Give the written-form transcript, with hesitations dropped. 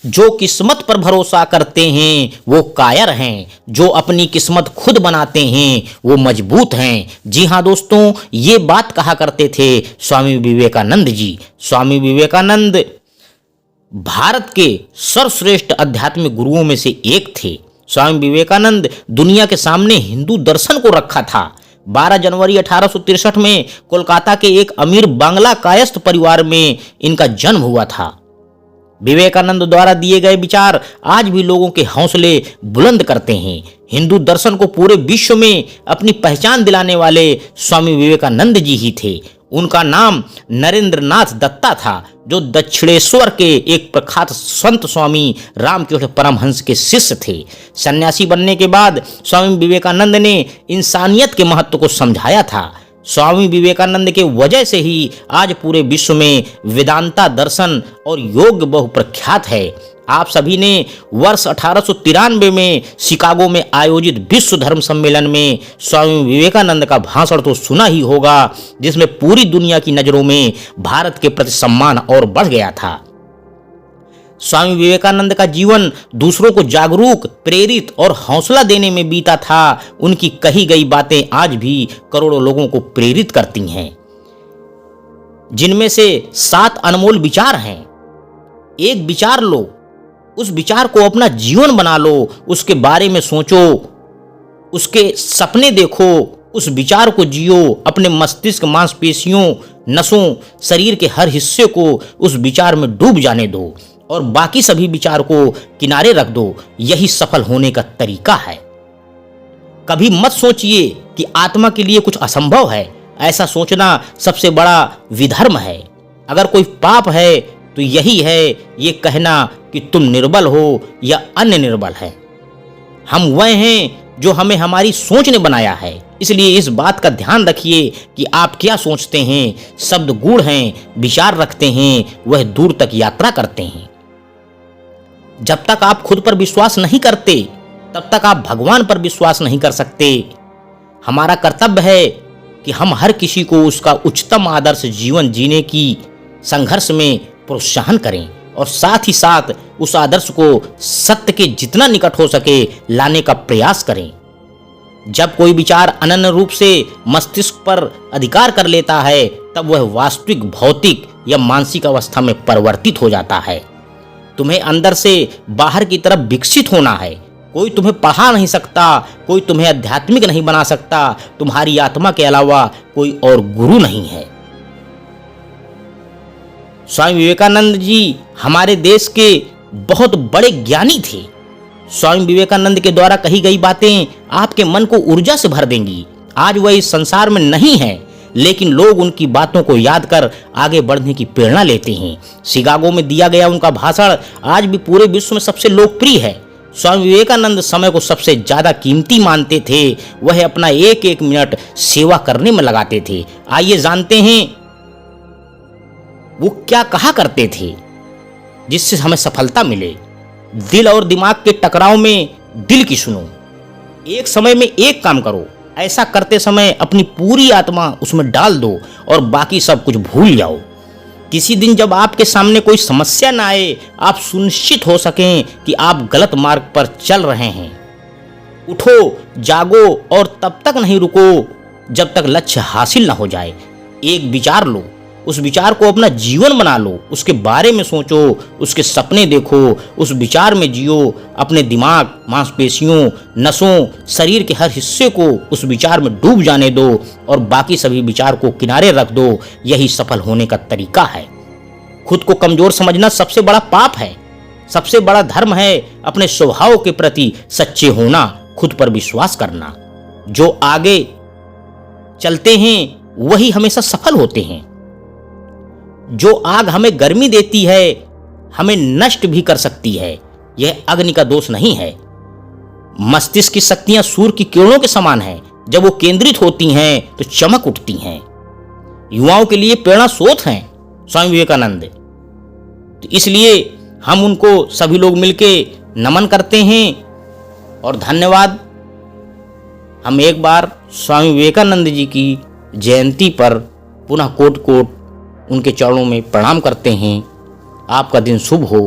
जो किस्मत पर भरोसा करते हैं वो कायर हैं, जो अपनी किस्मत खुद बनाते हैं वो मजबूत हैं। जी हाँ दोस्तों, ये बात कहा करते थे स्वामी विवेकानंद जी। स्वामी विवेकानंद भारत के सर्वश्रेष्ठ आध्यात्मिक गुरुओं में से एक थे। स्वामी विवेकानंद दुनिया के सामने हिंदू दर्शन को रखा था। 12 जनवरी 1863 में कोलकाता के एक अमीर बांग्ला कायस्थ परिवार में इनका जन्म हुआ था। विवेकानंद द्वारा दिए गए विचार आज भी लोगों के हौसले बुलंद करते हैं। हिंदू दर्शन को पूरे विश्व में अपनी पहचान दिलाने वाले स्वामी विवेकानंद जी ही थे। उनका नाम नरेंद्रनाथ दत्ता था, जो दक्षिणेश्वर के एक प्रख्यात संत स्वामी रामकृष्ण परमहंस के शिष्य थे। सन्यासी बनने के बाद स्वामी विवेकानंद ने इंसानियत के महत्व को समझाया था। स्वामी विवेकानंद के वजह से ही आज पूरे विश्व में वेदांता दर्शन और योग बहुप्रख्यात है। आप सभी ने वर्ष 1893 में शिकागो में आयोजित विश्व धर्म सम्मेलन में स्वामी विवेकानंद का भाषण तो सुना ही होगा, जिसमें पूरी दुनिया की नज़रों में भारत के प्रति सम्मान और बढ़ गया था। स्वामी विवेकानंद का जीवन दूसरों को जागरूक, प्रेरित और हौसला देने में बीता था। उनकी कही गई बातें आज भी करोड़ों लोगों को प्रेरित करती हैं, जिनमें से 7 अनमोल विचार हैं। एक विचार लो, उस विचार को अपना जीवन बना लो, उसके बारे में सोचो, उसके सपने देखो, उस विचार को जियो। अपने मस्तिष्क, मांसपेशियों, नसों, शरीर के हर हिस्से को उस विचार में डूब जाने दो और बाकी सभी विचार को किनारे रख दो। यही सफल होने का तरीका है। कभी मत सोचिए कि आत्मा के लिए कुछ असंभव है। ऐसा सोचना सबसे बड़ा विधर्म है। अगर कोई पाप है तो यही है ये कहना कि तुम निर्बल हो या अन्य निर्बल है। हम वह हैं जो हमें हमारी सोच ने बनाया है। इसलिए इस बात का ध्यान रखिए कि आप क्या सोचते हैं। शब्द गूढ़ हैं, विचार रखते हैं, वह दूर तक यात्रा करते हैं। जब तक आप खुद पर विश्वास नहीं करते, तब तक आप भगवान पर विश्वास नहीं कर सकते। हमारा कर्तव्य है कि हम हर किसी को उसका उच्चतम आदर्श जीवन जीने की संघर्ष में प्रोत्साहन करें और साथ ही साथ उस आदर्श को सत्य के जितना निकट हो सके लाने का प्रयास करें। जब कोई विचार अनन्य रूप से मस्तिष्क पर अधिकार कर लेता है, तब वह वास्तविक भौतिक या मानसिक अवस्था में परिवर्तित हो जाता है। तुम्हें अंदर से बाहर की तरफ विकसित होना है। कोई तुम्हें पढ़ा नहीं सकता, कोई तुम्हें आध्यात्मिक नहीं बना सकता। तुम्हारी आत्मा के अलावा कोई और गुरु नहीं है। स्वामी विवेकानंद जी हमारे देश के बहुत बड़े ज्ञानी थे। स्वामी विवेकानंद के द्वारा कही गई बातें आपके मन को ऊर्जा से भर देंगी। आज वह इस संसार में नहीं है, लेकिन लोग उनकी बातों को याद कर आगे बढ़ने की प्रेरणा लेते हैं। शिकागो में दिया गया उनका भाषण आज भी पूरे विश्व में सबसे लोकप्रिय है। स्वामी विवेकानंद समय को सबसे ज्यादा कीमती मानते थे। वह अपना एक एक मिनट सेवा करने में लगाते थे। आइए जानते हैं वो क्या कहा करते थे जिससे हमें सफलता मिले। दिल और दिमाग के टकराव में दिल की सुनो। एक समय में एक काम करो। ऐसा करते समय अपनी पूरी आत्मा उसमें डाल दो और बाकी सब कुछ भूल जाओ। किसी दिन जब आपके सामने कोई समस्या ना आए, आप सुनिश्चित हो सकें कि आप गलत मार्ग पर चल रहे हैं। उठो, जागो और तब तक नहीं रुको जब तक लक्ष्य हासिल ना हो जाए। एक विचार लो, उस विचार को अपना जीवन बना लो। उसके बारे में सोचो, उसके सपने देखो, उस विचार में जियो। अपने दिमाग, मांसपेशियों, नसों, शरीर के हर हिस्से को उस विचार में डूब जाने दो और बाकी सभी विचार को किनारे रख दो। यही सफल होने का तरीका है। खुद को कमजोर समझना सबसे बड़ा पाप है। सबसे बड़ा धर्म है अपने स्वभाव के प्रति सच्चे होना, खुद पर विश्वास करना। जो आगे चलते हैं वही हमेशा सफल होते हैं। जो आग हमें गर्मी देती है, हमें नष्ट भी कर सकती है। यह अग्नि का दोष नहीं है। मस्तिष्क की शक्तियां सूर्य की किरणों के समान हैं। जब वो केंद्रित होती हैं तो चमक उठती हैं। युवाओं के लिए प्रेरणा स्रोत हैं स्वामी विवेकानंद। तो इसलिए हम उनको सभी लोग मिलके नमन करते हैं और धन्यवाद। हम एक बार स्वामी विवेकानंद जी की जयंती पर पुनः कोट कोट उनके चरणों में प्रणाम करते हैं। आपका दिन शुभ हो।